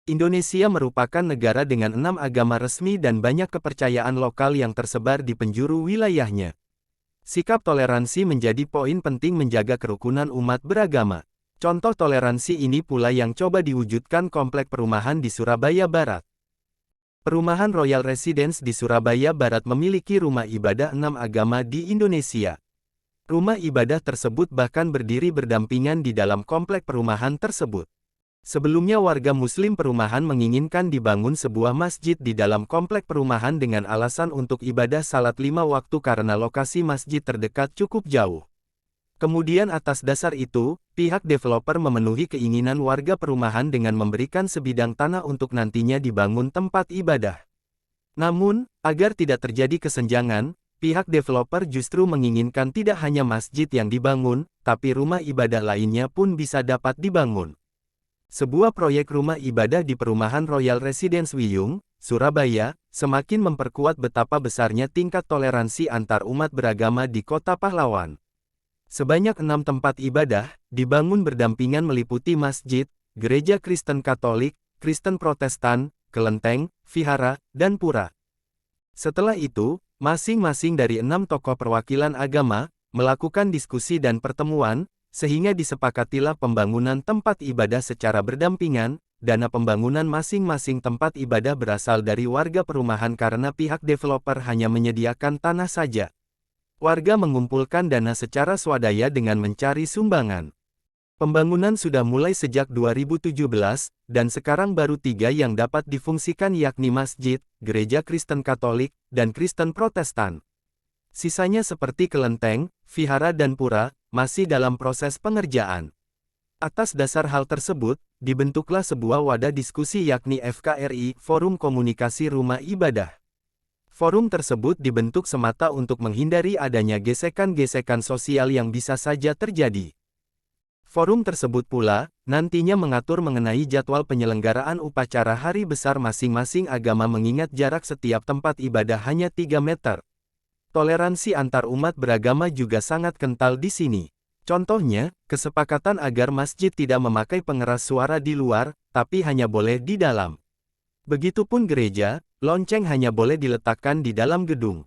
Indonesia merupakan negara dengan 6 agama resmi dan banyak kepercayaan lokal yang tersebar di penjuru wilayahnya. Sikap toleransi menjadi poin penting menjaga kerukunan umat beragama. Contoh toleransi ini pula yang coba diwujudkan Komplek Perumahan di Surabaya Barat. Perumahan Royal Residence di Surabaya Barat memiliki rumah ibadah 6 agama di Indonesia. Rumah ibadah tersebut bahkan berdiri berdampingan di dalam komplek perumahan tersebut. Sebelumnya warga Muslim perumahan menginginkan dibangun sebuah masjid di dalam komplek perumahan dengan alasan untuk ibadah salat 5 waktu karena lokasi masjid terdekat cukup jauh. Kemudian atas dasar itu, pihak developer memenuhi keinginan warga perumahan dengan memberikan sebidang tanah untuk nantinya dibangun tempat ibadah. Namun, agar tidak terjadi kesenjangan, pihak developer justru menginginkan tidak hanya masjid yang dibangun, tapi rumah ibadah lainnya pun bisa dapat dibangun. Sebuah proyek rumah ibadah di perumahan Royal Residence Wiyung, Surabaya, semakin memperkuat betapa besarnya tingkat toleransi antar umat beragama di Kota Pahlawan. Sebanyak 6 tempat ibadah, dibangun berdampingan meliputi masjid, gereja Kristen Katolik, Kristen Protestan, kelenteng, vihara, dan pura. Setelah itu, masing-masing dari 6 tokoh perwakilan agama, melakukan diskusi dan pertemuan, sehingga disepakatilah pembangunan tempat ibadah secara berdampingan. Dana pembangunan masing-masing tempat ibadah berasal dari warga perumahan karena pihak developer hanya menyediakan tanah saja. Warga mengumpulkan dana secara swadaya dengan mencari sumbangan. Pembangunan sudah mulai sejak 2017, dan sekarang baru 3 yang dapat difungsikan yakni masjid, gereja Kristen Katolik, dan Kristen Protestan. Sisanya seperti kelenteng, vihara dan pura, masih dalam proses pengerjaan. Atas dasar hal tersebut, dibentuklah sebuah wadah diskusi yakni FKRI, Forum Komunikasi Rumah Ibadah. Forum tersebut dibentuk semata untuk menghindari adanya gesekan-gesekan sosial yang bisa saja terjadi. Forum tersebut pula, nantinya mengatur mengenai jadwal penyelenggaraan upacara hari besar masing-masing agama mengingat jarak setiap tempat ibadah hanya 3 meter. Toleransi antar umat beragama juga sangat kental di sini. Contohnya, kesepakatan agar masjid tidak memakai pengeras suara di luar, tapi hanya boleh di dalam. Begitupun gereja, lonceng hanya boleh diletakkan di dalam gedung.